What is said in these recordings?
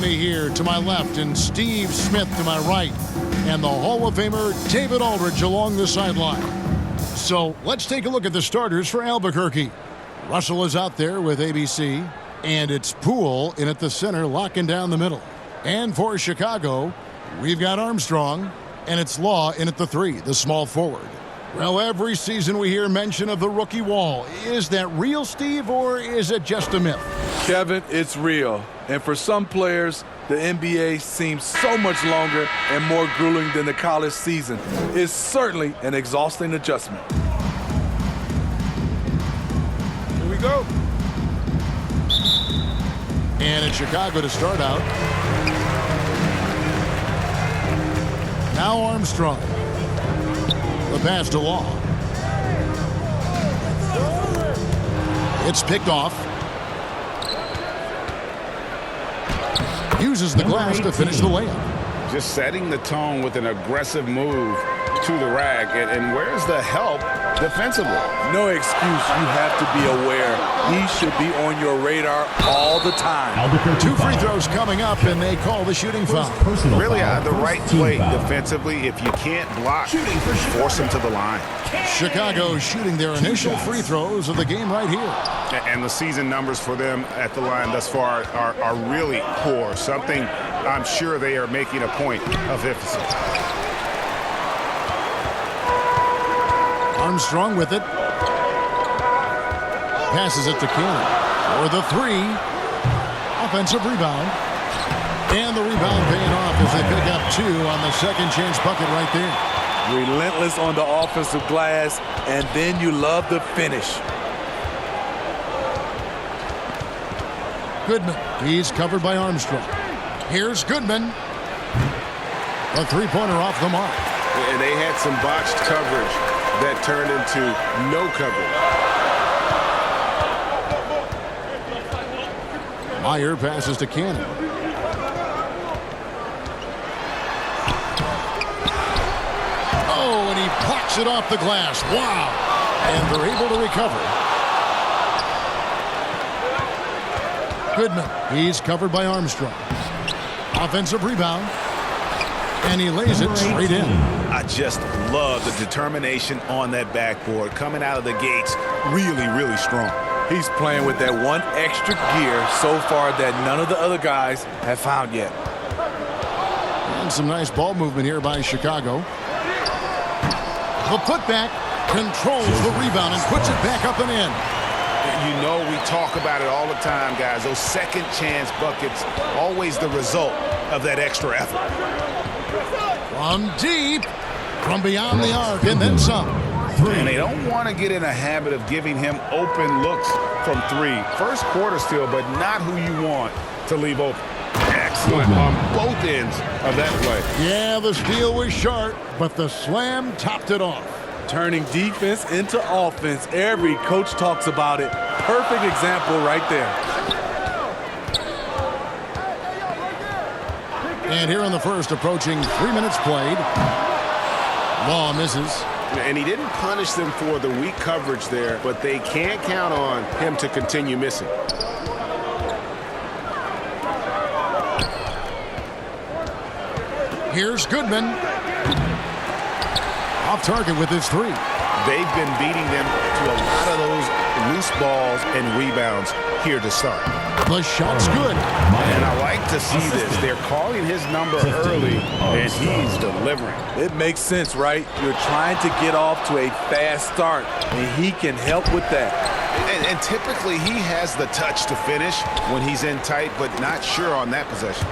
Me here to my left and Steve Smith to my right, and the Hall of Famer David Aldridge along the sideline. So let's take a look at the starters for Albuquerque. Russell is out there with ABC, and it's Poole in at the center, locking down the middle. And for Chicago, we've got Armstrong, and it's Law in at the 3, the small forward. Well, every season we hear mention of the rookie wall. Is that real, Steve, or is it just a myth? Kevin, it's real. And for some players, the NBA seems so much longer and more grueling than the college season. It's certainly an exhausting adjustment. Here we go. And it's Chicago to start out. Now Armstrong. The pass to Law. It's picked off. Uses the glass to finish the layup. Just setting the tone with an aggressive move to the rack. And where's the help defensively? No excuse. You have to be aware. He should be on your radar all the time. 2 free throws coming up, and they call the shooting foul. Really the right play defensively. If you can't block, force him to the line. Chicago shooting their initial free throws of the game right here. And the season numbers for them at the line thus far are really poor. Something I'm sure they are making a point of emphasis. Armstrong with it. Passes it to Cannon for the 3. Offensive rebound. And the rebound paying off as they pick up 2 on the second chance bucket right there. Relentless on the offensive glass, and then you love the finish. Goodman. He's covered by Armstrong. Here's Goodman. A three-pointer off the mark. And they had some botched coverage that turned into no coverage. Meyer passes to Cannon. Oh, and he plucks it off the glass. Wow. And they're able to recover. Goodman. He's covered by Armstrong. Offensive rebound. And he lays it straight in. I just love the determination on that backboard. Coming out of the gates really, really strong. He's playing with that one extra gear so far that none of the other guys have found yet. And some nice ball movement here by Chicago. The putback controls the rebound and puts it back up and in. You know we talk about it all the time, guys. Those second chance buckets, always the result of that extra effort. From deep, from beyond the arc, and then some. And they don't want to get in a habit of giving him open looks from 3. First quarter still, but not who you want to leave open. Excellent on both ends of that play. Yeah, the steal was sharp, but the slam topped it off. Turning defense into offense. Every coach talks about it. Perfect example right there. And here in the first, approaching 3 minutes played. Law misses. And he didn't punish them for the weak coverage there, but they can't count on him to continue missing. Here's Goodman. Off target with his 3. They've been beating them to a lot of those loose balls and rebounds here to start. The shot's good. And I like to see this. They're calling his number early, and he's delivering. It makes sense, right? You're trying to get off to a fast start, and he can help with that. And typically he has the touch to finish when he's in tight, but not sure on that possession.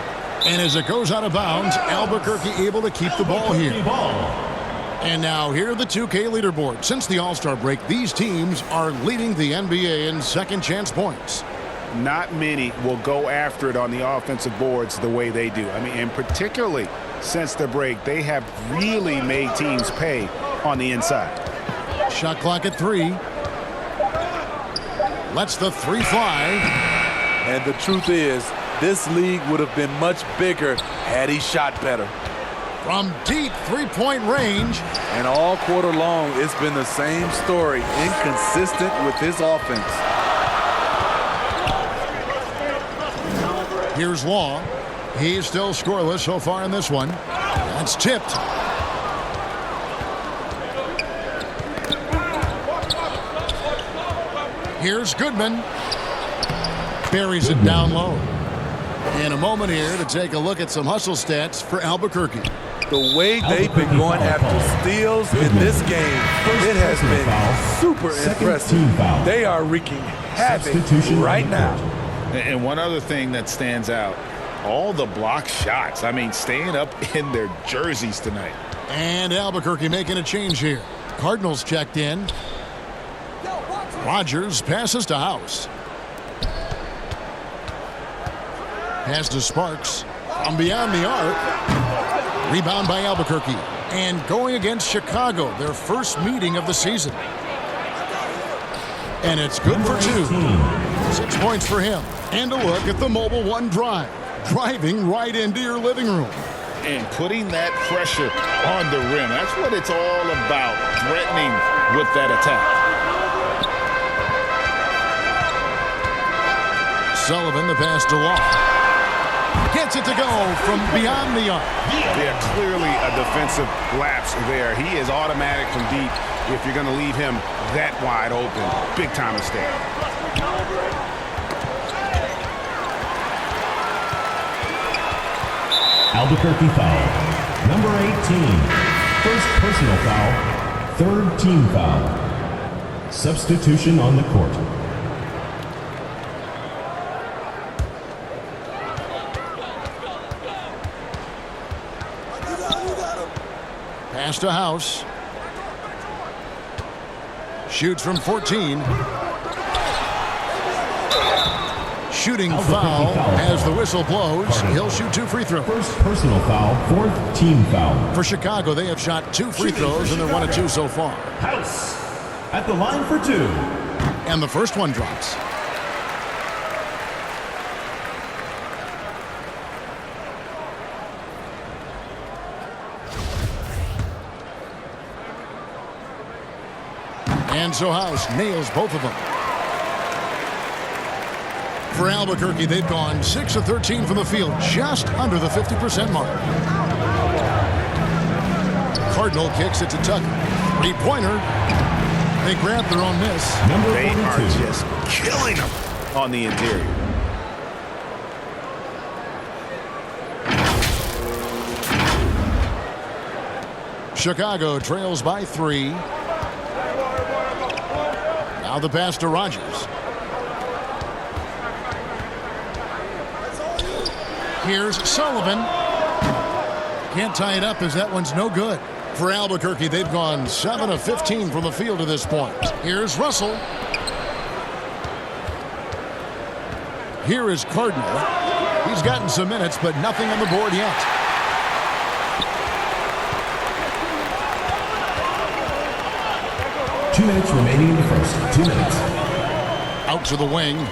And as it goes out of bounds, Albuquerque able to keep the ball here. And now here are the 2K leaderboard. Since the All-Star break, these teams are leading the NBA in second chance points. Not many will go after it on the offensive boards the way they do. I mean, and particularly since the break, they have really made teams pay on the inside. Shot clock at 3. Lets the 3 fly. And the truth is, this league would have been much bigger had he shot better. From deep three-point range. And all quarter long, it's been the same story, inconsistent with his offense. Here's Law. He's still scoreless so far in this one. That's tipped. Here's Goodman. Buries it down low. In a moment here to take a look at some hustle stats for Albuquerque. The way they've been going after steals in this game, it has been super impressive. They are wreaking havoc right now. And one other thing that stands out, all the block shots. I mean, staying up in their jerseys tonight. And Albuquerque making a change here. Cardinals checked in. Rogers passes to House. Pass to Sparks. From beyond the arc. Rebound by Albuquerque. And going against Chicago, their first meeting of the season. And it's good for 2. 6 points for him. And a look at the Mobile One drive. Driving right into your living room. And putting that pressure on the rim. That's what it's all about, threatening with that attack. Sullivan, the pass to Law. Gets it to go from beyond the arc. Yeah, clearly a defensive lapse there. He is automatic from deep if you're going to leave him that wide open. Big time mistake. Albuquerque foul. Number 18. First personal foul. Third team foul. Substitution on the court. Pass to House. Shoots from 14. Shooting foul as the whistle blows. He'll shoot 2 free throws. First personal foul, fourth team foul. For Chicago, they have shot 2 free throws and they're 1 of 2 so far. House at the line for 2. And the first one drops. And so House nails both of them. For Albuquerque, they've gone 6 of 13 from the field, just under the 50% mark. Cardinal kicks it to Tucker. 3-pointer. They grab their own miss. They are just killing them on the interior. Chicago trails by 3. Now the pass to Rogers. Here's Sullivan. Can't tie it up as that one's no good. For Albuquerque, they've gone 7 of 15 from the field to this point. Here's Russell. Here is Cardinal. He's gotten some minutes, but nothing on the board yet. Two minutes remaining in the first. 2 minutes. Out to the wing.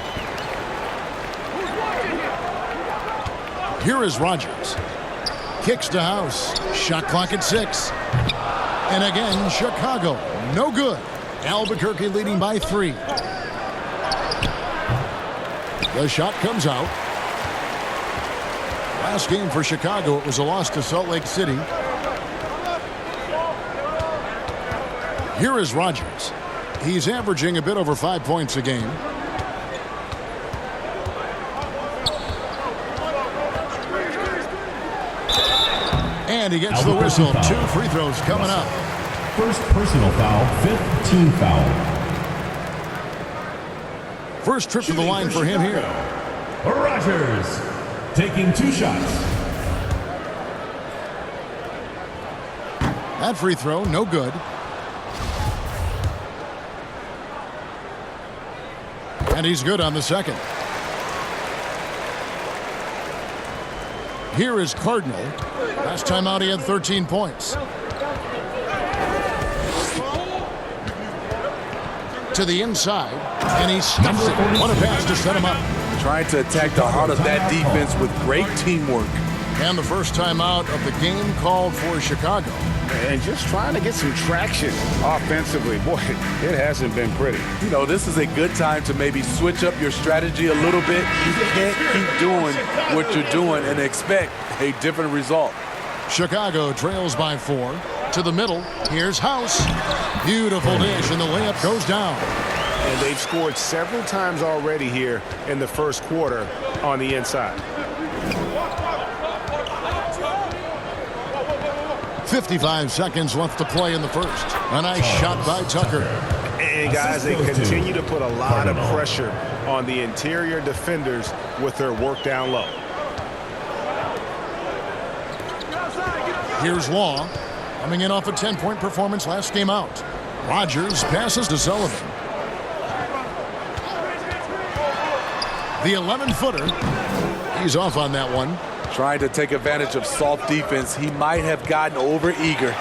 Here is Rogers. Kicks to House. Shot clock at 6. And again, Chicago. No good. Albuquerque leading by 3. The shot comes out. Last game for Chicago, it was a loss to Salt Lake City. Here is Rogers. He's averaging a bit over 5 points a game. And he gets the whistle. 2 free throws coming up. First personal foul, fifth team foul. First trip to the line for him here. Rogers taking 2 shots. That free throw, no good. And he's good on the second. Here is Cardinal. Last time out, he had 13 points. To the inside, and he stuffs it. What a pass to set him up. Trying to attack the heart of that defense with great teamwork. And the first time out of the game called for Chicago. And just trying to get some traction offensively. Boy, it hasn't been pretty. You know, this is a good time to maybe switch up your strategy a little bit. You can't keep doing what you're doing and expect a different result. Chicago trails by 4. To the middle, here's House. Beautiful dish, and the layup goes down. And they've scored several times already here in the first quarter on the inside. 55 seconds left to play in the first. A nice shot by Tucker. And guys, they continue to put a lot of pressure on the interior defenders with their work down low. Here's Law, coming in off a 10-point performance last game out. Rogers passes to Sullivan. The 11-footer. He's off on that one. Trying to take advantage of soft defense. He might have gotten over-eager.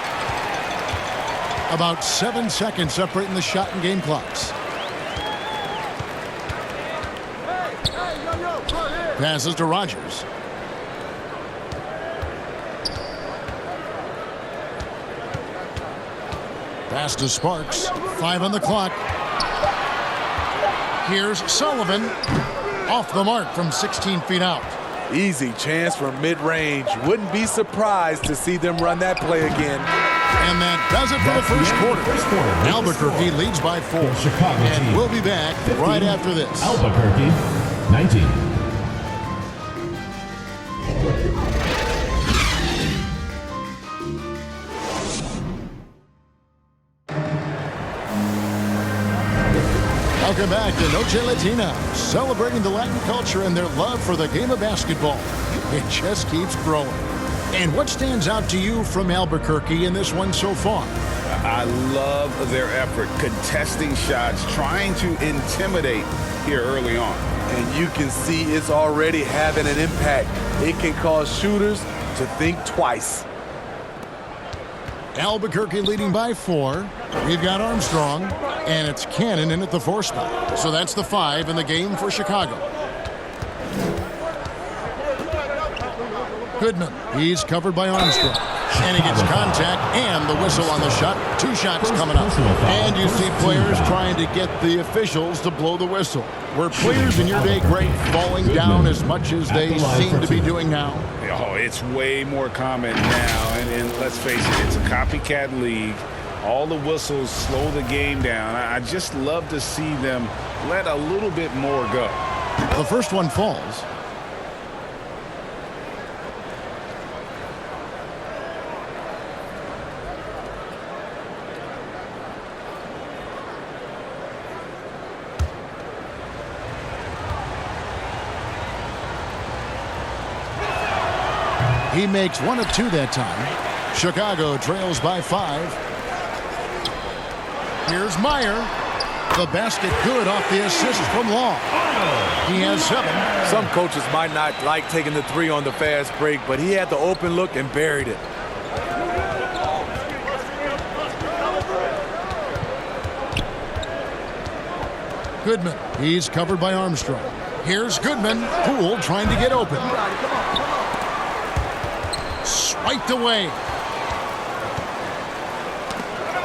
About 7 seconds separating the shot and game clocks. Passes to Rogers. Pass to Sparks. 5 on the clock. Here's Sullivan. Off the mark from 16 feet out. Easy chance from mid-range. Wouldn't be surprised to see them run that play again. And that does it for the first quarter. Albuquerque leads by 4. And we'll be back right after this. Albuquerque, 19. Welcome back to Noche Latina, celebrating the Latin culture and their love for the game of basketball. It just keeps growing. And what stands out to you from Albuquerque in this one so far? I love their effort, contesting shots, trying to intimidate here early on. And you can see it's already having an impact. It can cause shooters to think twice. Albuquerque leading by 4. We've got Armstrong, and it's Cannon in at the 4 spot. So that's the 5 in the game for Chicago. Goodman, he's covered by Armstrong. And he gets contact and the whistle on the shot. 2 shots coming up. And you see players trying to get the officials to blow the whistle. Were players in your day great falling down as much as they seem to be doing now? Oh, it's way more common now. And let's face it, it's a copycat league. All the whistles slow the game down. I just love to see them let a little bit more go. The first one falls. He makes 1 of 2 that time. Chicago trails by 5. Here's Meyer. The basket good off the assist from Law. He has 7. Some coaches might not like taking the 3 on the fast break, but he had the open look and buried it. Goodman. He's covered by Armstrong. Here's Goodman. Poole trying to get open. Swiped away.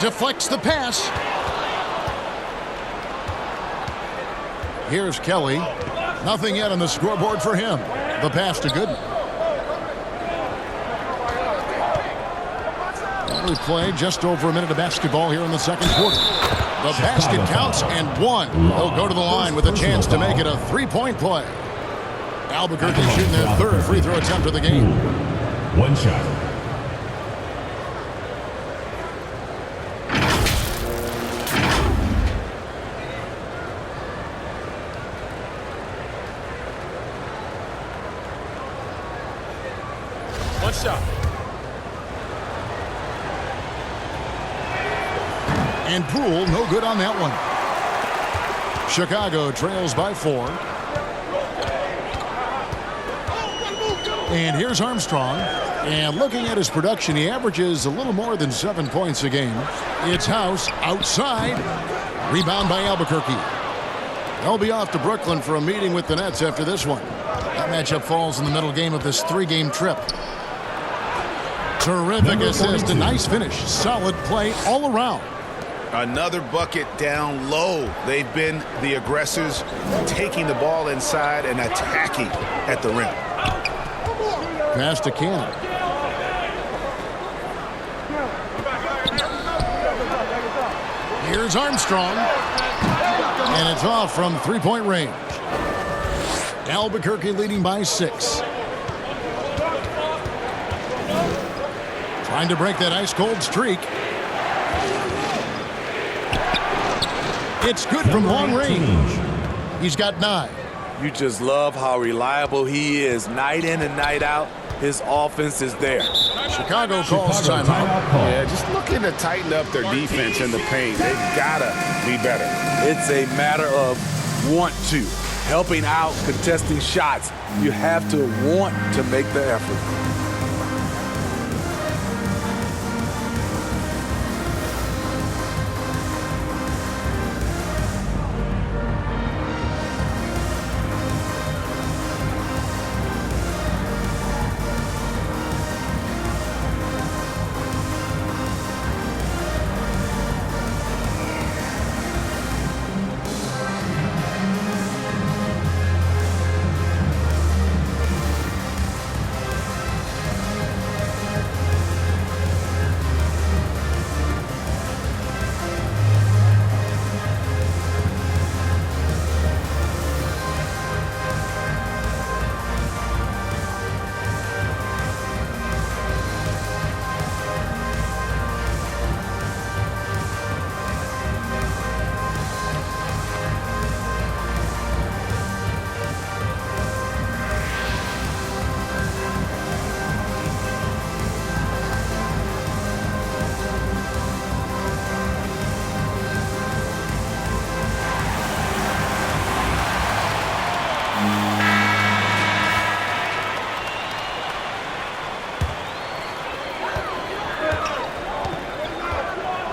Deflects the pass. Here's Kelly. Nothing yet on the scoreboard for him. The pass to Goodman. We played just over a minute of basketball here in the second quarter. The basket counts and 1. They'll go to the line with a chance to make it a 3-point play. Albuquerque shooting their 3rd free throw attempt of the game. 1 shot. And Poole, no good on that one. Chicago trails by 4. And here's Armstrong. And looking at his production, he averages a little more than 7 points a game. It's House outside. Rebound by Albuquerque. They'll be off to Brooklyn for a meeting with the Nets after this one. That Matchup falls in the middle game of this 3-game trip. Terrific assist. A nice finish. Solid play all around. Another bucket down low. They've been the aggressors, taking the ball inside and attacking at the rim. Pass to Cannon. Here's Armstrong. And it's off from 3-point range. Albuquerque leading by 6. Trying to break that ice-cold streak. It's good from long range. He's got 9. You just love how reliable he is night in and night out. His offense is there. Chicago calls timeout. Yeah, just looking to tighten up their defense in the paint. They've got to be better. It's a matter of want to. Helping out, contesting shots. You have to want to make the effort.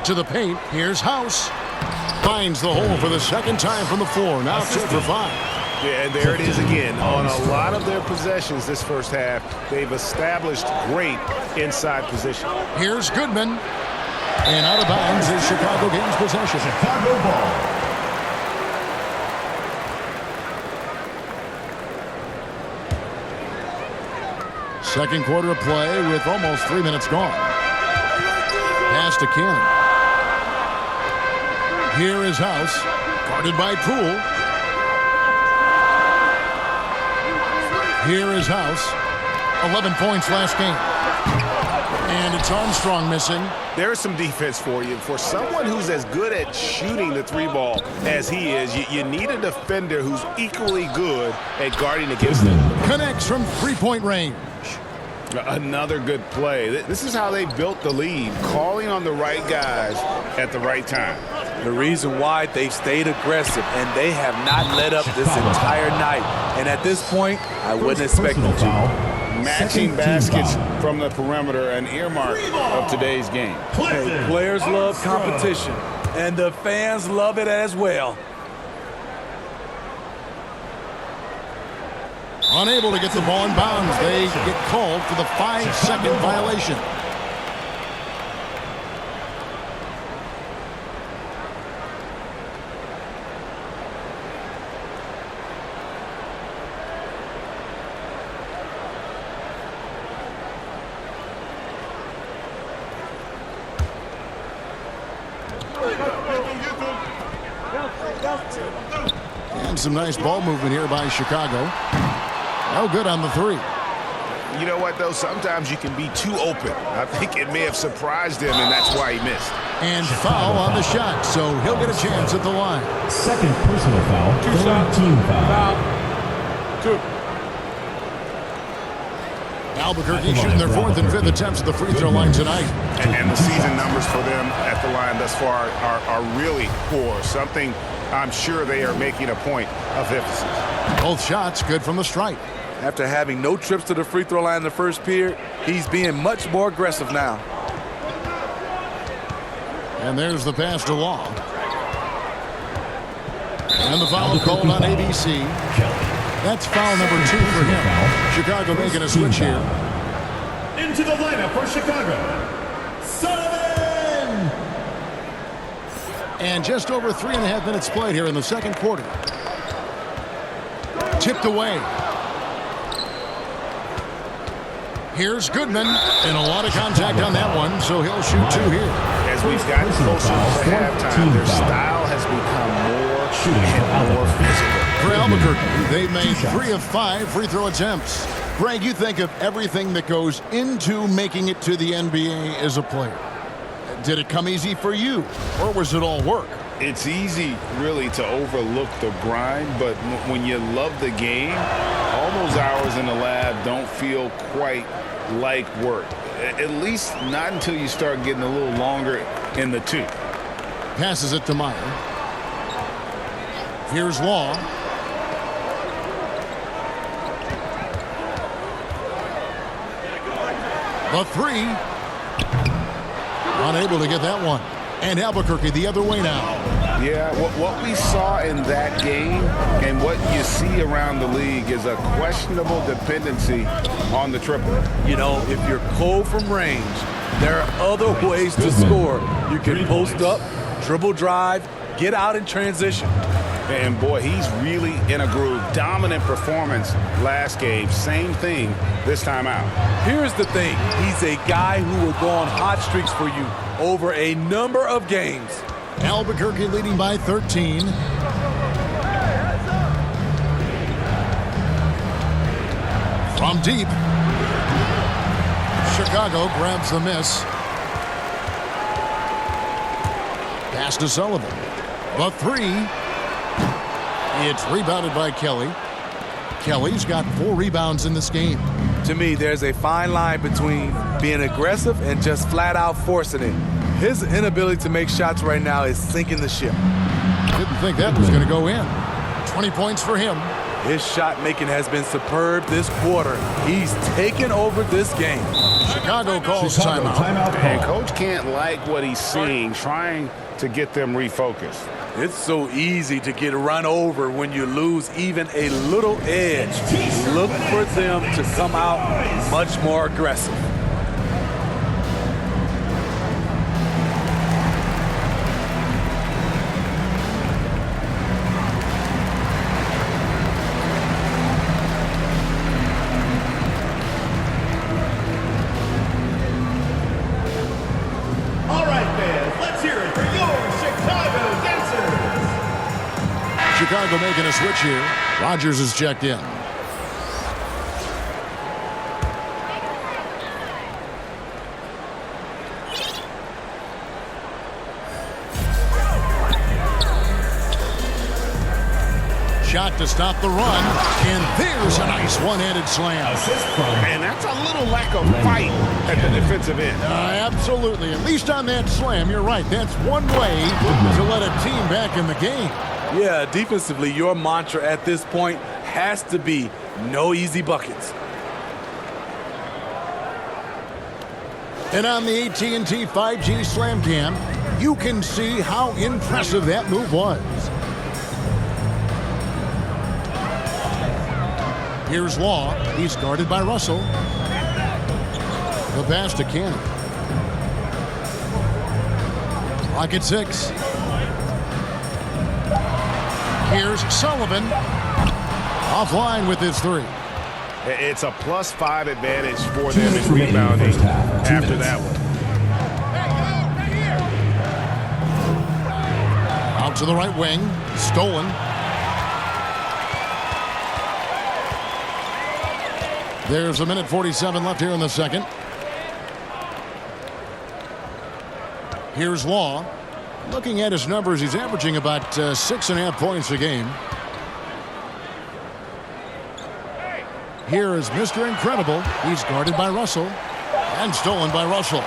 To the paint. Here's House. Finds the hole for the second time from the floor. Now 2 for 5. Yeah, and there it is again. On a lot of their possessions this first half, they've established great inside position. Here's Goodman. And out of bounds is Chicago gains possession. Chicago ball. Second quarter of play with almost 3 minutes gone. Pass to Cannon. Here is House, guarded by Poole. Here is House, 11 points last game. And it's Armstrong missing. There's some defense for you. For someone who's as good at shooting the 3-ball as he is, you need a defender who's equally good at guarding against them. Connects from 3-point range. Another good play. This is how they built the lead, calling on the right guys at the right time. The reason why they stayed aggressive, and they have not let up this entire night. And at this point, I wouldn't expect them to. Matching baskets from the perimeter, an earmark of today's game. Hey, players love competition, and the fans love it as well. Unable to get the ball in bounds. They get called for the 5-second violation. And some nice ball movement here by Chicago. No good on the 3. You know what, though? Sometimes you can be too open. I think it may have surprised him, and that's why he missed. And foul on the shot, so he'll get a chance at the line. Second personal foul. Third team foul. 2. Albuquerque shooting their 4th and 5th attempts at the free throw line tonight. And the season numbers for them at the line thus far are really poor. Something I'm sure they are making a point of emphasis. Both shots good from the stripe. After having no trips to the free throw line in the first period, he's being much more aggressive now. And there's the pass to Long. And the foul called on ABC. That's foul number 2 for him. Chicago making a switch here. Into the lineup for Chicago, Sullivan! And just over 3.5 minutes played here in the second quarter. Tipped away. Here's Goodman, and a lot of contact on that one, so he'll shoot 2 here. As we've gotten closer to halftime, their style has become more physical. For Albuquerque, they made 3 of 5 free throw attempts. Greg, you think of everything that goes into making it to the NBA as a player. Did it come easy for you, or was it all work? It's easy, really, to overlook the grind, but when you love the game, all those hours in the lab don't feel quite like work. At least not until you start getting a little longer in the tooth. Passes it to Meyer. Here's Law. The 3. Unable to get that one. And Albuquerque the other way now. Yeah, what we saw in that game and what you see around the league is a questionable dependency on the triple. You know, if you're cold from range, there are other ways to score. You can post up, dribble drive, get out in transition. And boy, he's really in a groove. Dominant performance last game. Same thing this time out. Here's the thing. He's a guy who will go on hot streaks for you over a number of games. Albuquerque leading by 13. From deep. Chicago grabs the miss. Pass to Sullivan. The 3. It's rebounded by Kelly. Kelly's got 4 rebounds in this game. To me, there's a fine line between being aggressive and just flat out forcing it. His inability to make shots right now is sinking the ship. Didn't think that was going to go in. 20 points for him. His shot making has been superb this quarter. He's taken over this game. Chicago calls timeout. And coach can't like what he's seeing, trying to get them refocused. It's so easy to get run over when you lose even a little edge. Look for them to come out much more aggressive. All right, fans, let's hear it for your Chicago dancers. Chicago making a switch here. Rogers is checked in. Shot to stop the run, and there's a nice one-handed slam. And that's a little lack of fight at the defensive end. Absolutely. At least on that slam, you're right. That's one way to let a team back in the game. Yeah, defensively, your mantra at this point has to be no easy buckets. And on the AT&T 5G Slam Cam, you can see how impressive that move was. Here's Law. He's guarded by Russell. The pass to Cannon. Clock at 6. Here's Sullivan. Offline with his 3. It's a +5 advantage for them in rebounding after that one. Out to the right wing. Stolen. There's 1:47 left here in the second. Here's Law. Looking at his numbers, he's averaging about 6.5 points a game. Here is Mr. Incredible. He's guarded by Russell and stolen by Russell.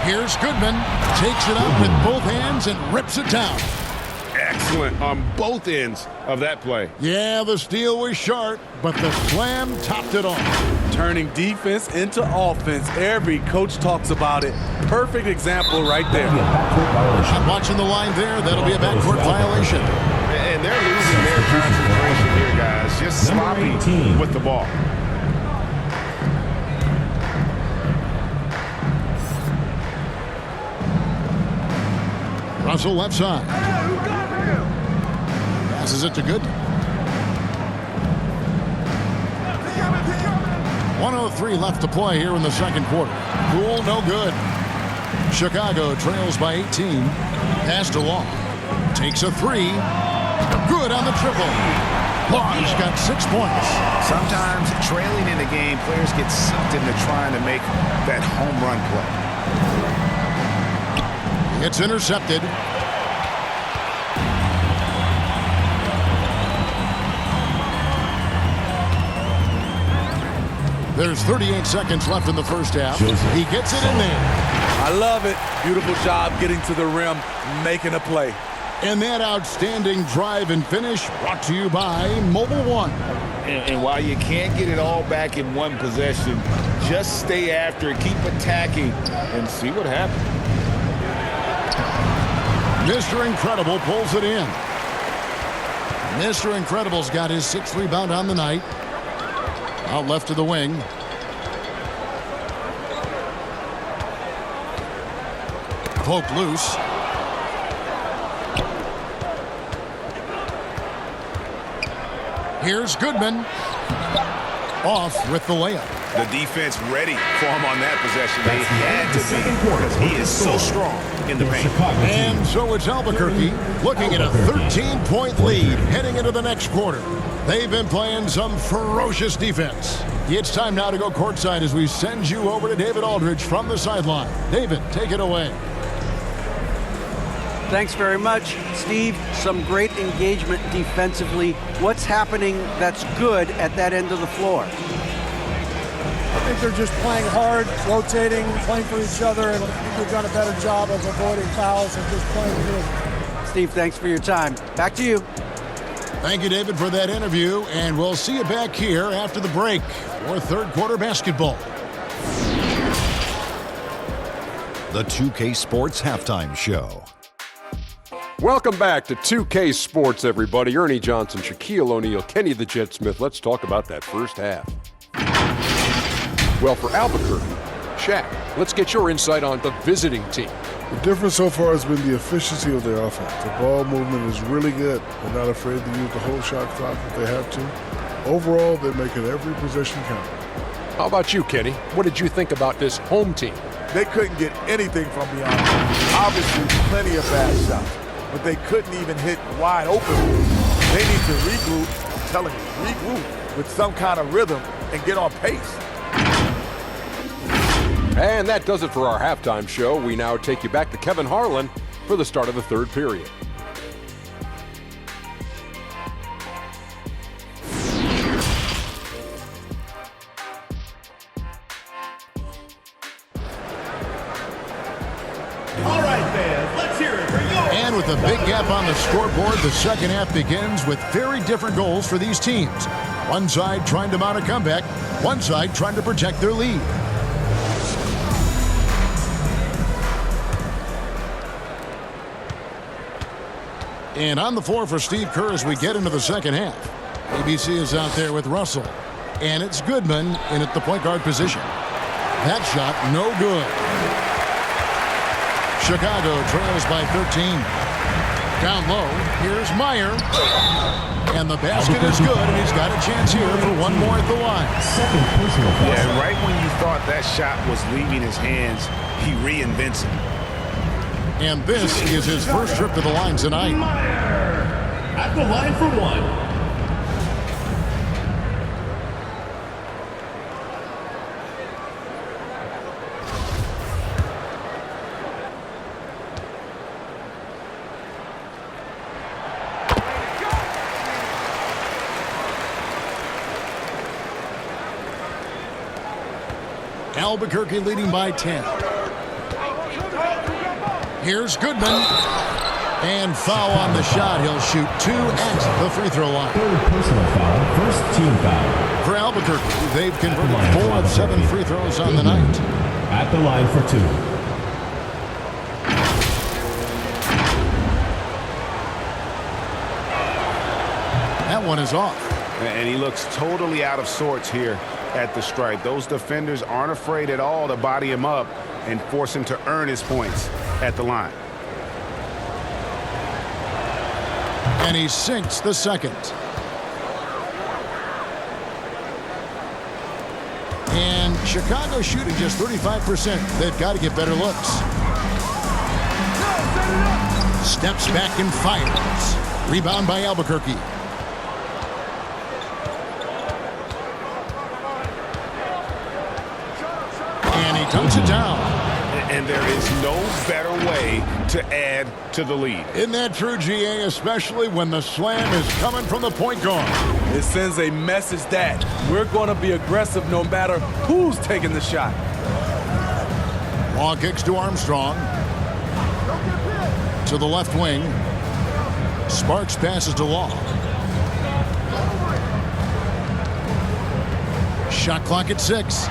Here's Goodman. Takes it up with both hands and rips it down. Excellent on both ends of that play. Yeah, the steal was sharp, but the slam topped it off. Turning defense into offense. Every coach talks about it. Perfect example right there. I'm watching the line there. That'll be a backcourt violation. And they're losing their concentration here, guys. Just Number sloppy 18. with the ball. Russell left side. Passes it to Good. 1:03 left to play here in the second quarter. Poole, no good. Chicago trails by 18. Passed along. Takes a three. Good on the triple. Long's got 6 points. Sometimes trailing in a game, players get sucked into trying to make that home run play. It's intercepted. There's 38 seconds left in the first half. He gets it in there. I love it. Beautiful job getting to the rim, making a play. And that outstanding drive and finish brought to you by Mobile One. And while you can't get it all back in one possession, just stay after it, keep attacking, and see what happens. Mr. Incredible pulls it in. Mr. Incredible's got his 6th rebound on the night. Out left to the wing. Poke loose. Here's Goodman. Off with the layup. The defense ready for him on that possession. They had to be because he is so strong in the paint. And so it's Albuquerque looking at a 13-point lead heading into the next quarter. They've been playing some ferocious defense. It's time now to go courtside as we send you over to David Aldridge from the sideline. David, take it away. Thanks very much, Steve. Some great engagement defensively. What's happening that's good at that end of the floor? I think they're just playing hard, rotating, playing for each other, and I think they've done a better job of avoiding fouls and just playing good. Steve, thanks for your time. Back to you. Thank you, David, for that interview, and we'll see you back here after the break for third quarter basketball. The 2K Sports Halftime Show. Welcome back to 2K Sports, everybody. Ernie Johnson, Shaquille O'Neal, Kenny the Jet Smith. Let's talk about that first half. Well, for Albuquerque, Shaq, let's get your insight on the visiting team. The difference so far has been the efficiency of their offense. The ball movement is really good. They're not afraid to use the whole shot clock if they have to. Overall, they're making every possession count. How about you, Kenny? What did you think about this home team? They couldn't get anything from beyond. Obviously, plenty of bad shots, but they couldn't even hit wide open. They need to regroup, I'm telling you, regroup with some kind of rhythm and get on pace. And that does it for our halftime show. We now take you back to Kevin Harlan for the start of the third period. All right, fans, let's hear it for you. And with a big gap on the scoreboard, the second half begins with very different goals for these teams. One side trying to mount a comeback, one side trying to protect their lead. And on the floor for Steve Kerr as we get into the second half. ABC is out there with Russell. And it's Goodman in at the point guard position. That shot, no good. Chicago trails by 13. Down low, here's Meyer. And the basket is good, and he's got a chance here for one more at the line. Second personal foul. Yeah, right when you thought that shot was leaving his hands, he reinvents it. And this is his first trip to the line tonight. Meyer at the line for one. Albuquerque leading by 10. Here's Goodman. And foul on the shot. He'll shoot 2 at the free throw line. Third personal foul, first team foul. For Albuquerque, they've converted 4 of 7 free throws on the night. At the line for 2. that one is off. And he looks totally out of sorts here at the stripe. Those defenders aren't afraid at all to body him up and force him to earn his points at the line. And he sinks the second. And Chicago shooting just 35%. They've got to get better looks. Steps back and fires. Rebound by Albuquerque. And he dunks it down. And there is no better way to add to the lead. Isn't that true, GA, especially when the slam is coming from the point guard? It sends a message that we're going to be aggressive no matter who's taking the shot. Long kicks to Armstrong. To the left wing. Sparks passes to Law. Shot clock at 6.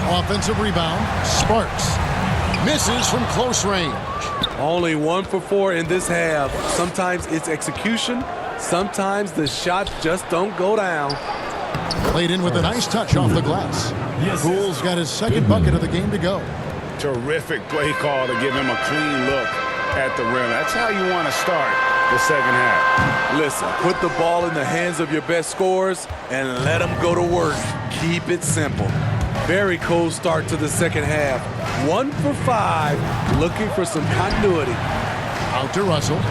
Offensive rebound. Sparks misses from close range. Only 1 for 4 in this half. Sometimes it's execution. Sometimes the shots just don't go down. Played in with a nice touch off the glass. Poole's got his second bucket of the game to go. Terrific play call to give him a clean look at the rim. That's how you want to start the second half. Listen, put the ball in the hands of your best scorers and let them go to work. Keep it simple. Very cold start to the second half. 1 for 5, looking for some continuity. Out to Russell.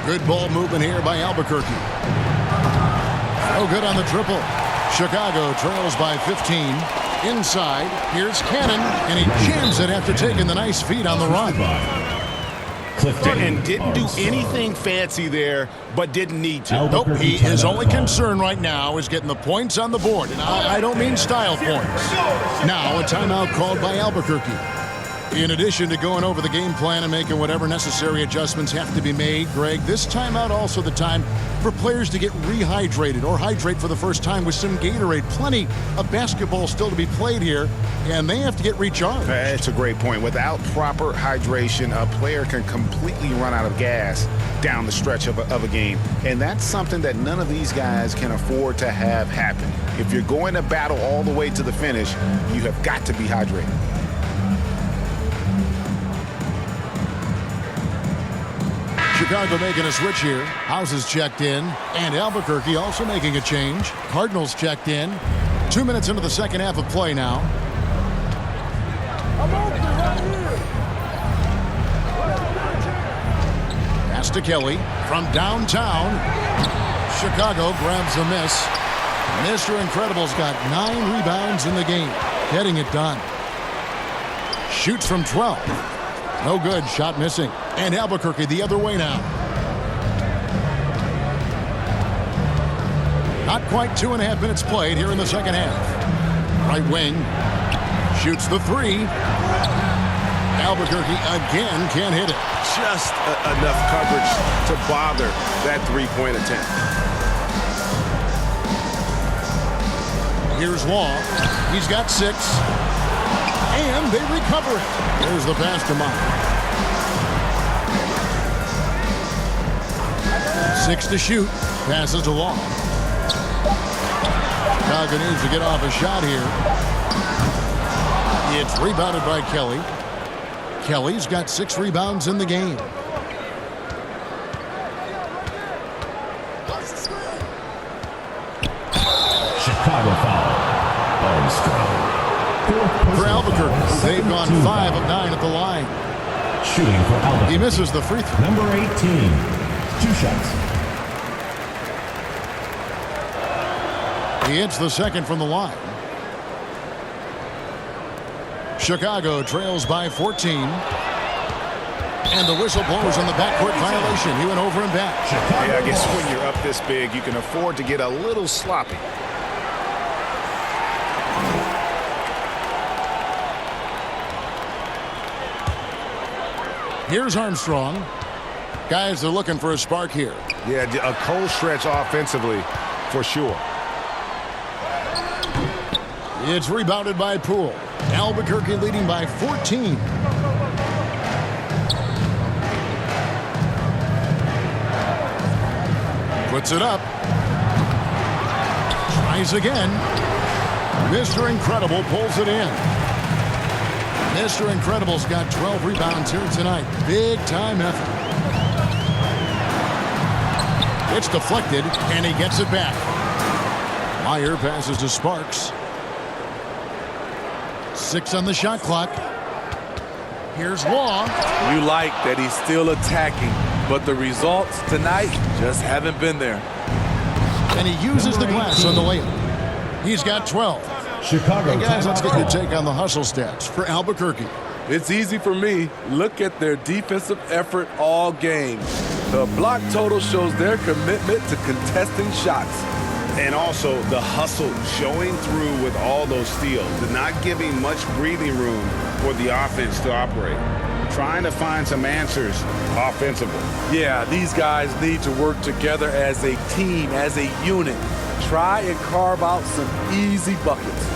Good ball movement here by Albuquerque. No good on the triple. Chicago trails by 15. Inside, here's Cannon, and he jams it after taking the nice feed on the run. And didn't do anything fancy there, but didn't need to. Nope, his only concern right now is getting the points on the board. And I don't mean style points. Now a timeout called by Albuquerque. In addition to going over the game plan and making whatever necessary adjustments have to be made, Greg, this timeout also the time for players to get rehydrated or hydrate for the first time with some Gatorade. Plenty of basketball still to be played here, and they have to get recharged. That's a great point. Without proper hydration, a player can completely run out of gas down the stretch of a game, and that's something that none of these guys can afford to have happen. If you're going to battle all the way to the finish, you have got to be hydrated. Chicago making a switch here. Houses checked in, and Albuquerque also making a change. Cardinals checked in. 2 minutes into the second half of play now. Pass to Kelly from downtown. Chicago grabs the miss. Mr. Incredible's got 9 rebounds in the game, getting it done. Shoots from 12. No good. Shot missing. And Albuquerque the other way now. Not quite 2.5 minutes played here in the second half. Right wing. Shoots the 3. Albuquerque again can't hit it. Just enough coverage to bother that three-point attempt. Here's Law. He's got 6. And they recover it. There's the pass to Mott. 6 to shoot. Passes to Law. Chicago needs to get off a shot here. It's rebounded by Kelly. Kelly's got 6 rebounds in the game. Chicago foul. Armstrong. For Albuquerque, they've gone 5 of 9 at the line. Shooting for Albuquerque. He misses the free throw. Number 18. 2 shots. He hits the second from the line. Chicago trails by 14. And the whistle blows on the backcourt violation. He went over and back. Yeah, I guess when you're up this big, you can afford to get a little sloppy. Here's Armstrong. Guys are looking for a spark here. Yeah, a cold stretch offensively for sure. It's rebounded by Poole. Albuquerque leading by 14. Puts it up. Tries again. Mr. Incredible pulls it in. Mr. Incredible's got 12 rebounds here tonight. Big time effort. It's deflected, and he gets it back. Meyer passes to Sparks. 6 on the shot clock. Here's Law. You like that he's still attacking, but the results tonight just haven't been there. And he uses the glass on the layup. He's got 12. Chicago. Hey guys, let's get your take on the hustle stats for Albuquerque. It's easy for me. Look at their defensive effort all game. The block total shows their commitment to contesting shots. And also the hustle showing through with all those steals, not giving much breathing room for the offense to operate. Trying to find some answers offensively. Yeah, these guys need to work together as a team, as a unit. Try and carve out some easy buckets.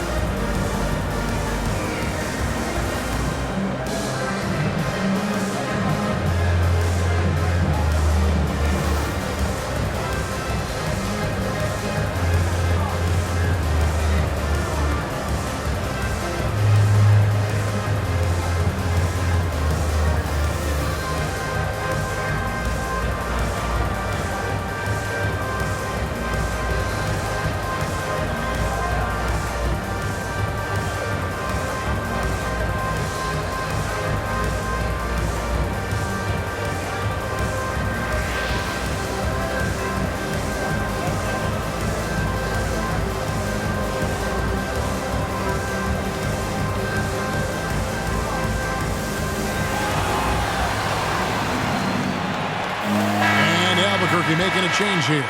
Albuquerque making a change here.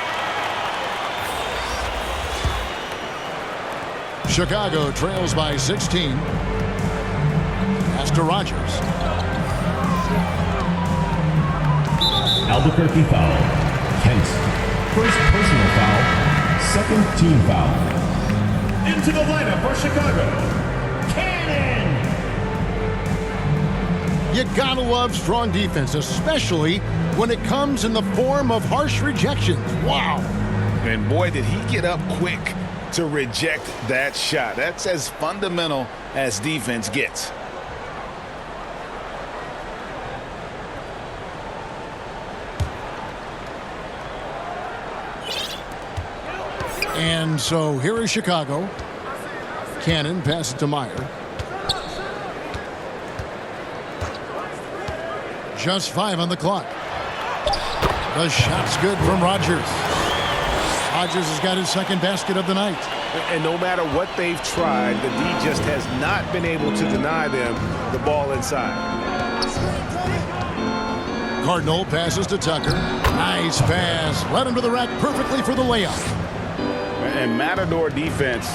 Chicago trails by 16. Pass to Rogers. Albuquerque foul. Kent. First personal foul. Second team foul. Into the lineup for Chicago. Cannon! You gotta love strong defense, especially when it comes in the form of harsh rejections. Wow. And boy, did he get up quick to reject that shot. That's as fundamental as defense gets. And so here is Chicago. Cannon passes to Meyer. Just 5 on the clock. The shot's good from Rogers. Rogers has got his second basket of the night. And no matter what they've tried, the D just has not been able to deny them the ball inside. Cardinal passes to Tucker. Nice pass. Led him to the rack perfectly for the layup. And Matador defense,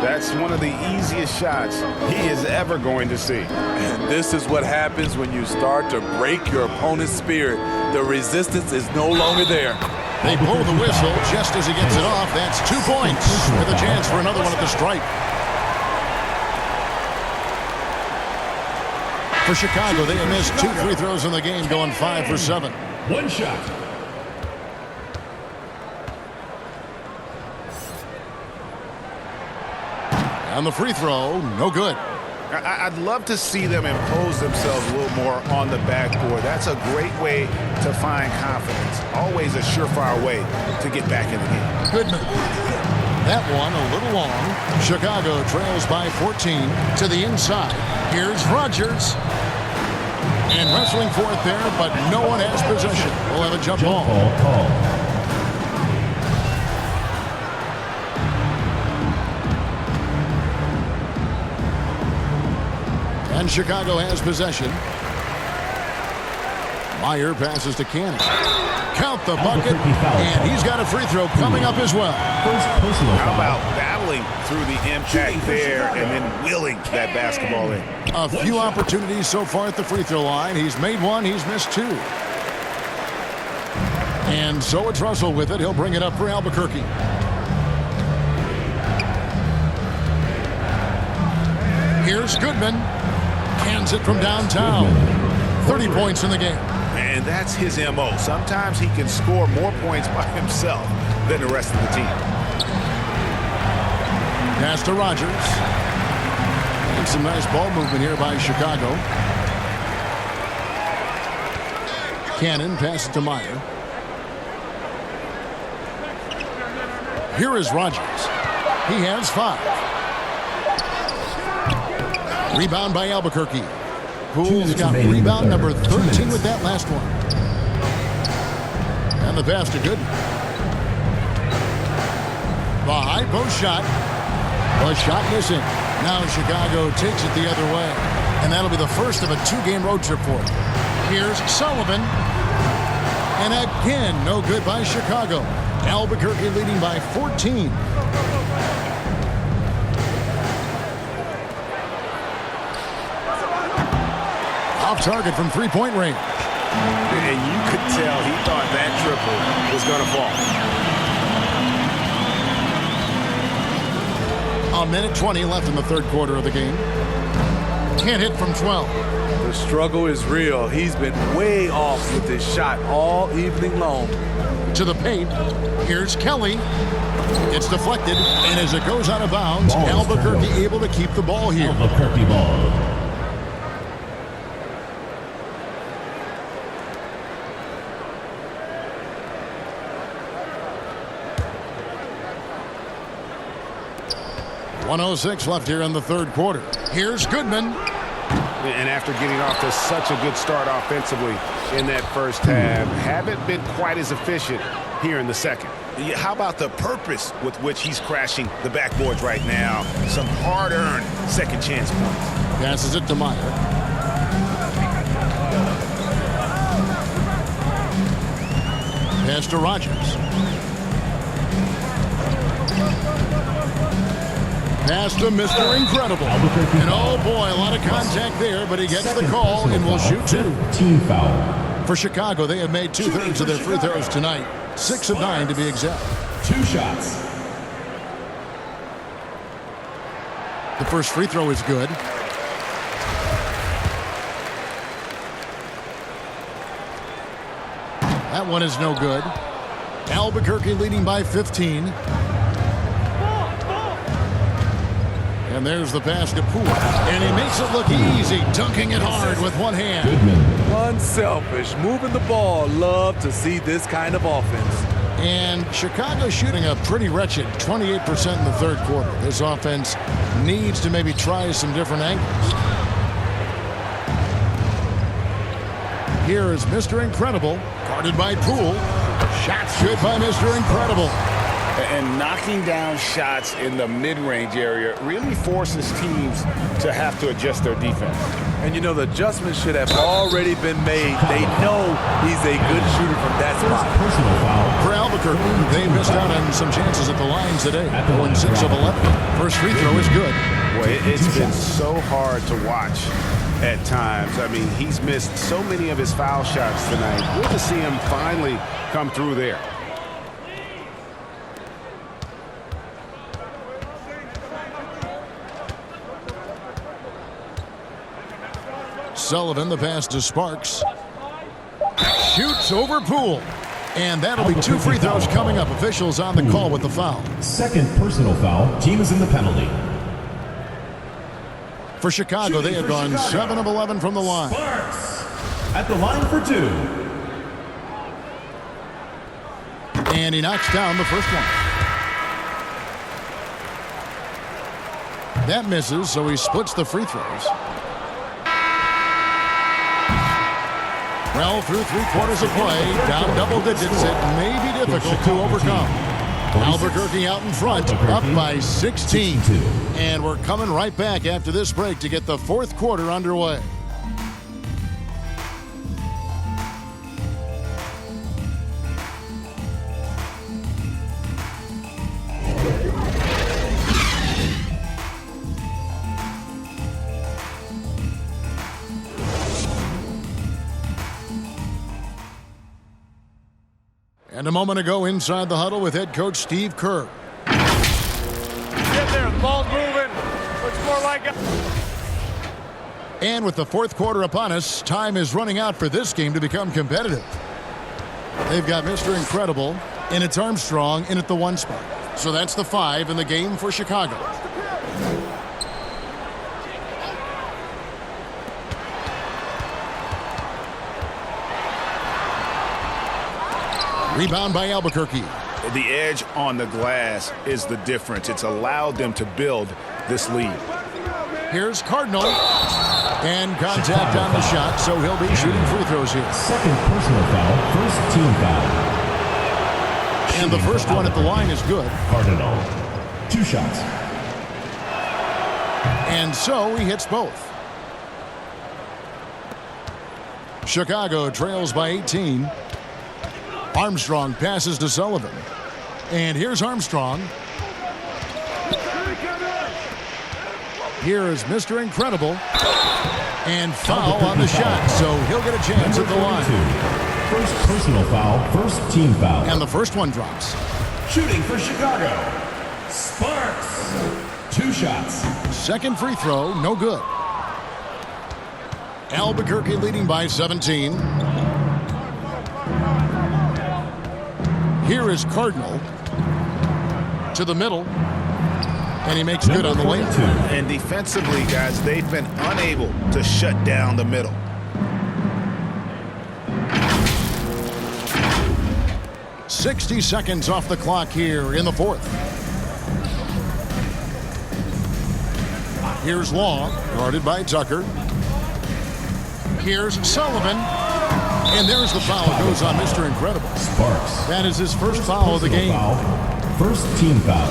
that's one of the easiest shots he is ever going to see. And this is what happens when you start to break your opponent's spirit. The resistance is no longer there. They blow the whistle just as he gets it off. That's 2 points with a chance for another one at the stripe. For Chicago, they have missed 2 free throws in the game, going 5 for 7. One shot. And the free throw, no good. I'd love to see them impose themselves a little more on the backboard. That's a great way to find confidence. Always a surefire way to get back in the game. Goodman. That one a little long. Chicago trails by 14 to the inside. Here's Rogers. And wrestling for it there, but no one has possession. We'll have a jump ball. And Chicago has possession. Meyer passes to Cannon. Count the bucket, and he's got a free throw coming up as well. How about battling through the impact there and then wheeling that basketball in? A few opportunities so far at the free throw line. He's made 1, he's missed 2. And so it's Russell with it. He'll bring it up for Albuquerque. Here's Goodman. Hands it from downtown. 30 points in the game. And that's his MO. Sometimes he can score more points by himself than the rest of the team. Pass to Rogers. And some nice ball movement here by Chicago. Cannon passes to Meyer. Here is Rogers. He has 5. Rebound by Albuquerque. Poole's got rebound number 13 with that last one. And the pass to Gooden. The high post shot. The shot missing. Now Chicago takes it the other way. And that'll be the first of a 2-game road trip for them. Here's Sullivan. And again, no good by Chicago. Albuquerque leading by 14. Off target from 3-point range. And you could tell he thought that triple was going to fall. A minute 20 left in the third quarter of the game. Can't hit from 12. The struggle is real. He's been way off with his shot all evening long. To the paint. Here's Kelly. It's deflected, and as it goes out of bounds, Albuquerque able to keep the ball here. Albuquerque ball. .106 left here in the third quarter. Here's Goodman. And after getting off to such a good start offensively in that first half, haven't been quite as efficient here in the second. How about the purpose with which he's crashing the backboards right now? Some hard-earned second chance points. Passes it to Meyer. Pass to Rogers. Pass to Mr. Incredible. And oh boy, a lot of contact there, but he gets the call and will shoot 2. Team foul. For Chicago, they have made 2/3 of their free throws tonight. 6 of 9 to be exact. 2 shots. The first free throw is good. That one is no good. Albuquerque leading by 15. And there's the pass to Poole. And he makes it look easy, dunking it hard with one hand. Unselfish, moving the ball. Love to see this kind of offense. And Chicago shooting a pretty wretched 28% in the third quarter. This offense needs to maybe try some different angles. Here is Mr. Incredible, guarded by Poole. Shots good by Mr. Incredible. And knocking down shots in the mid-range area really forces teams to have to adjust their defense. And you know, the adjustments should have already been made. They know he's a good shooter from that spot. Personal foul. For Albuquerque, they missed out on some chances at the line today. 6 of 11. First free throw is good. Boy, it's been so hard to watch at times. I mean, he's missed so many of his foul shots tonight. Good to see him finally come through there. Sullivan, the pass to Sparks. Shoots over Poole. And that'll be 2 free throws coming up. Officials on the call with the foul. Second personal foul. Team is in the penalty. For Chicago, they have gone 7 of 11 from the line. Sparks at the line for 2. And he knocks down the first one. That misses, so he splits the free throws. Well, through 3 quarters of play, down double digits, it may be difficult to overcome. Albuquerque out in front, up by 16. And we're coming right back after this break to get the fourth quarter underway. And a moment ago inside the huddle with head coach Steve Kerr. Get there, ball's moving. Looks more like And with the fourth quarter upon us, time is running out for this game to become competitive. They've got Mr. Incredible, and it's Armstrong in at the 1 spot. So that's the 5 in the game for Chicago. Rebound by Albuquerque. The edge on the glass is the difference. It's allowed them to build this lead. Here's Cardinal. And contact on the shot, so he'll be shooting free throws here. Second personal foul, first team foul. And the first one at the line is good. Cardinal. 2 shots. And so he hits both. Chicago trails by 18. Armstrong passes to Sullivan. And here's Armstrong. Here is Mr. Incredible. And foul on the shot, so he'll get a chance at the line. First personal foul, first team foul. And the first one drops. Shooting for Chicago. Sparks. 2 shots. Second free throw, no good. Albuquerque leading by 17. Here is Cardinal. To the middle. And he makes good on the layup. And defensively, guys, they've been unable to shut down the middle. "60 seconds off the clock here in the fourth. Here's Law, guarded by Tucker. Here's Sullivan. And there's the foul. It goes on Mr. Incredible. Sparks. That is his first foul of the game. Foul, first team foul.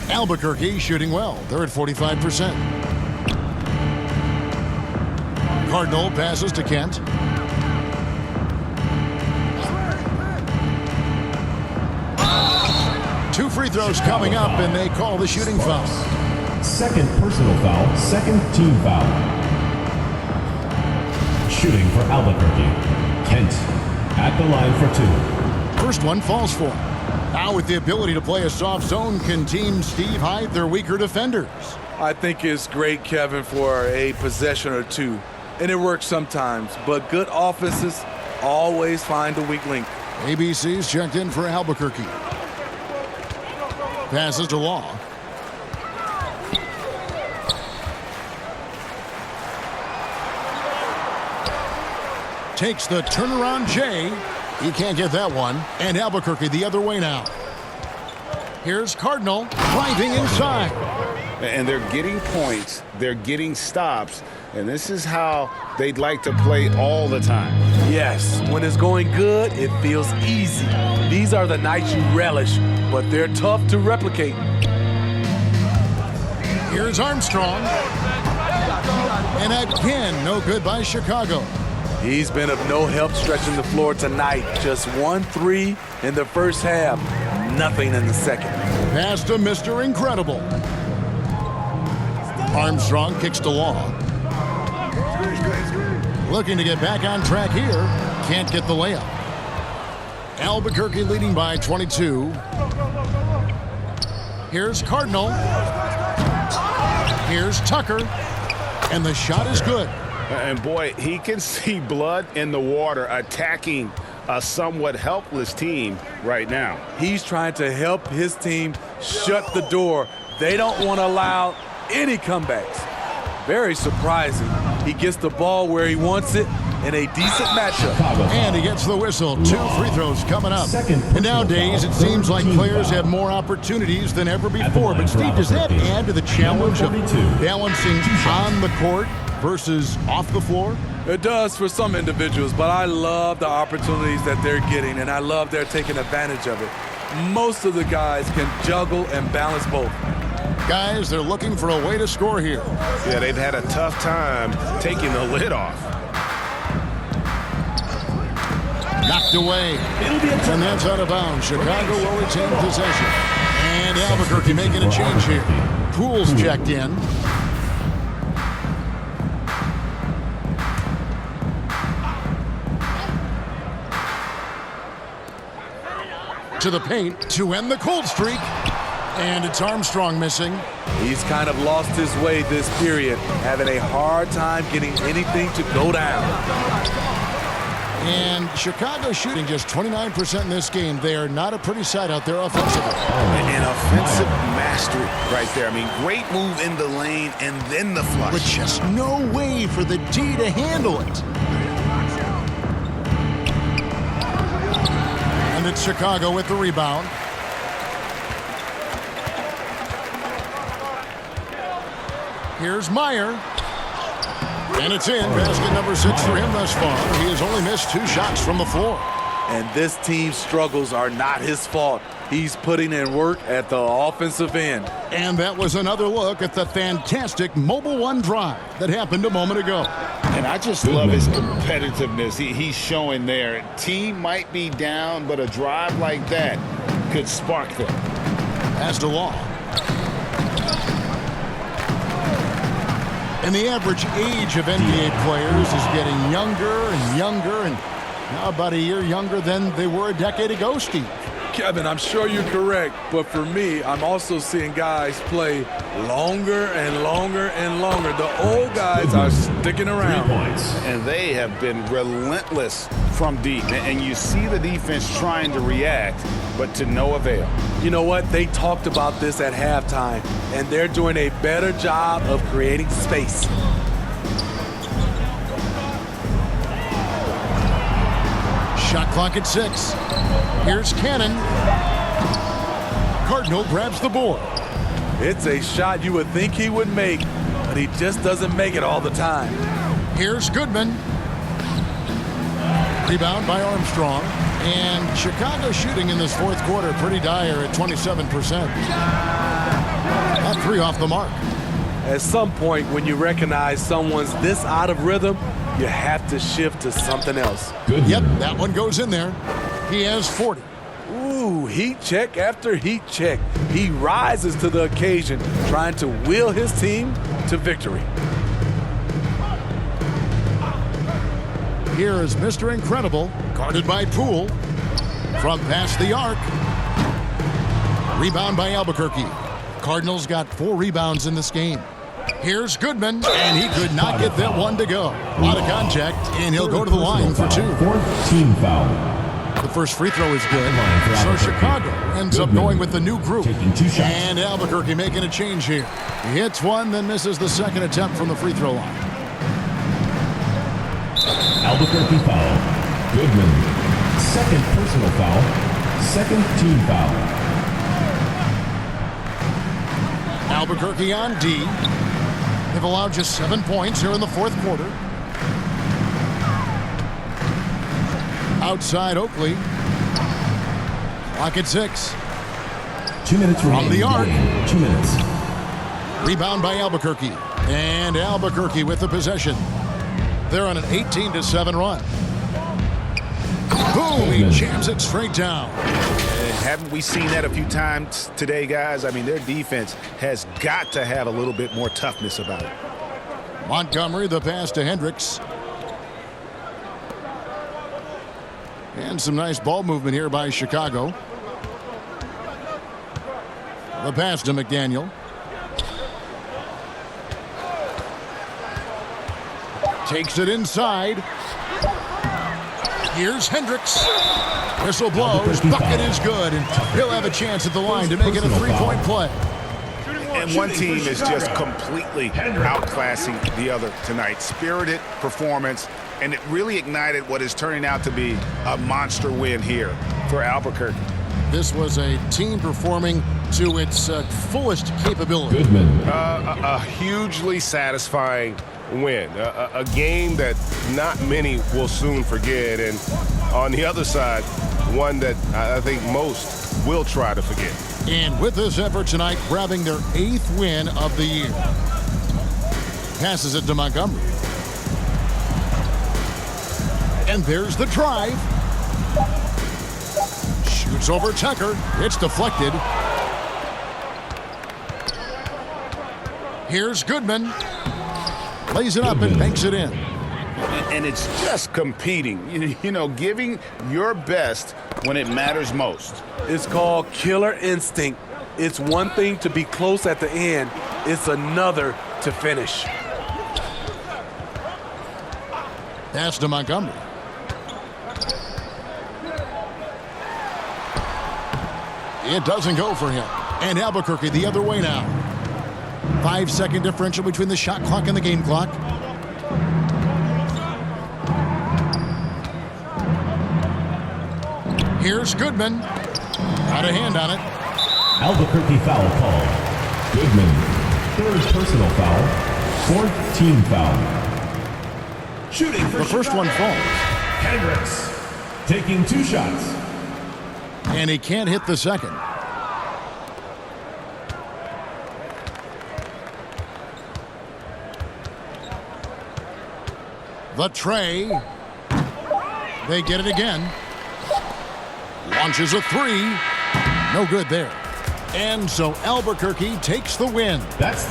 Albuquerque shooting well. They're at 45%. Cardinal passes to Kent. Two free throws coming up, and they call the shooting foul. Second personal foul, second team foul. Shooting for Albuquerque. Kent at the line for 2. First one falls for him. Now with the ability to play a soft zone, can Team Steve hide their weaker defenders? I think it's great, Kevin, for a possession or two. And it works sometimes, but good offenses always find a weak link. ABC's checked in for Albuquerque. Passes to Law. Takes the turnaround J. He can't get that one. And Albuquerque the other way now. Here's Cardinal driving inside. And they're getting points. They're getting stops. And this is how they'd like to play all the time. Yes, when it's going good, it feels easy. These are the nights you relish, but they're tough to replicate. Here's Armstrong. And again, no good by Chicago. He's been of no help stretching the floor tonight. Just 1-3 in the first half. Nothing in the second. Pass to Mr. Incredible. Armstrong kicks to Law. Looking to get back on track here. Can't get the layup. Albuquerque leading by 22. Here's Cardinal. Here's Tucker. And the shot is good. And boy, he can see blood in the water attacking a somewhat helpless team right now. He's trying to help his team shut the door. They don't want to allow any comebacks. Very surprising. He gets the ball where he wants it in a decent matchup. And he gets the whistle. 2 free throws coming up. And nowadays, it seems like players have more opportunities than ever before. But Steve, does that add to the challenge of balancing on the court versus off the floor? It does for some individuals, but I love the opportunities that they're getting, and I love they're taking advantage of it. Most of the guys can juggle and balance both. Guys, they're looking for a way to score here. Yeah, they've had a tough time taking the lid off. Knocked away. And that's out of bounds. Chicago will retain possession. And Albuquerque making a change here. Poole's checked in. To the paint to end the cold streak. And it's Armstrong missing. He's kind of lost his way this period, having a hard time getting anything to go down. And Chicago shooting just 29% in this game. They are not a pretty sight out there offensively. An offensive mastery right there. I mean, great move in the lane and then the flush. With just no way for the D to handle it. And it's Chicago with the rebound. Here's Meyer. And it's in. Basket number 6 for him thus far. He has only missed 2 shots from the floor. And this team's struggles are not his fault. He's putting in work at the offensive end. And that was another look at the fantastic Mobile One drive that happened a moment ago. And I just love his competitiveness he's showing there. Team might be down, but a drive like that could spark them. Pass to Law. And the average age of NBA players is getting younger and younger, and now about a year younger than they were a decade ago, Steve. Kevin, I'm sure you're correct, but for me, I'm also seeing guys play longer and longer and longer. The old guys are sticking around. 3 points. And they have been relentless from deep. And you see the defense trying to react, but to no avail. You know what? They talked about this at halftime, and they're doing a better job of creating space. Shot clock at 6. Here's Cannon. Cardinal grabs the board. It's a shot you would think he would make, but he just doesn't make it all the time. Here's Goodman. Rebound by Armstrong. And Chicago shooting in this fourth quarter pretty dire at 27%. That 3 off the mark. At some point, when you recognize someone's this out of rhythm, you have to shift to something else. Yep, that one goes in there. He has 40. Ooh, heat check after heat check. He rises to the occasion, trying to will his team to victory. Here is Mr. Incredible, guarded by Poole. From past the arc. Rebound by Albuquerque. Cardinals got 4 rebounds in this game. Here's Goodman, and he could not get that one to go. A lot of contact, and he'll go to the line for 2. 4th team foul. The first free throw is good, so Chicago ends up going with the new group. And Albuquerque making a change here. He hits one, then misses the second attempt from the free throw line. Albuquerque foul. Goodman. 2nd personal foul. 2nd team foul. Albuquerque on D. They've allowed just 7 points here in the fourth quarter. Outside Oakley. Clock at 6. 2 minutes remaining. From the arc. 2 minutes. Rebound by Albuquerque. And Albuquerque with the possession. They're on an 18-7 run. Boom! He jams it straight down. Haven't we seen that a few times today, guys? I mean, their defense has got to have a little bit more toughness about it. Montgomery, the pass to Hendricks. And some nice ball movement here by Chicago. The pass to McDaniel. Takes it inside. Here's Hendricks. Whistle blows. Bucket is good, and he'll have a chance at the line to make it a 3-point play. And one team is just completely outclassing the other tonight. Spirited performance, and it really ignited what is turning out to be a monster win here for Albuquerque. This was a team performing to its fullest capability. Goodman. A hugely satisfying win. A game that not many will soon forget, and on the other side, one that I think most will try to forget. And with this effort tonight, grabbing their 8th win of the year. Passes it to Montgomery. And there's the drive. Shoots over Tucker. It's deflected. Here's Goodman. Lays it up and banks it in. And it's just competing, you know, giving your best when it matters most. It's called killer instinct. It's one thing to be close at the end. It's another to finish. Pass to Montgomery. It doesn't go for him. And Albuquerque the other way now. 5-second differential between the shot clock and the game clock. Here's Goodman. Got a hand on it. Albuquerque foul called. Goodman, third personal foul, fourth team foul. Shooting for the first one falls. Hendricks taking 2 shots. And he can't hit the second. The tray. They get it again. Launches a 3. No good there. And so Albuquerque takes the win.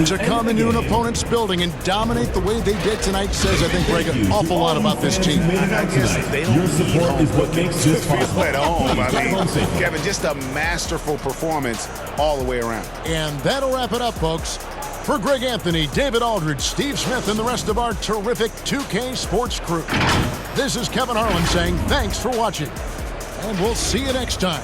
To come into an opponent's building and dominate the way they did tonight says, I think, Greg, an awful lot about this team. Your support is what makes this possible. At home. I mean, Kevin, just a masterful performance all the way around. And that'll wrap it up, folks. For Greg Anthony, David Aldridge, Steve Smith, and the rest of our terrific 2K Sports crew, this is Kevin Harlan saying thanks for watching. And we'll see you next time.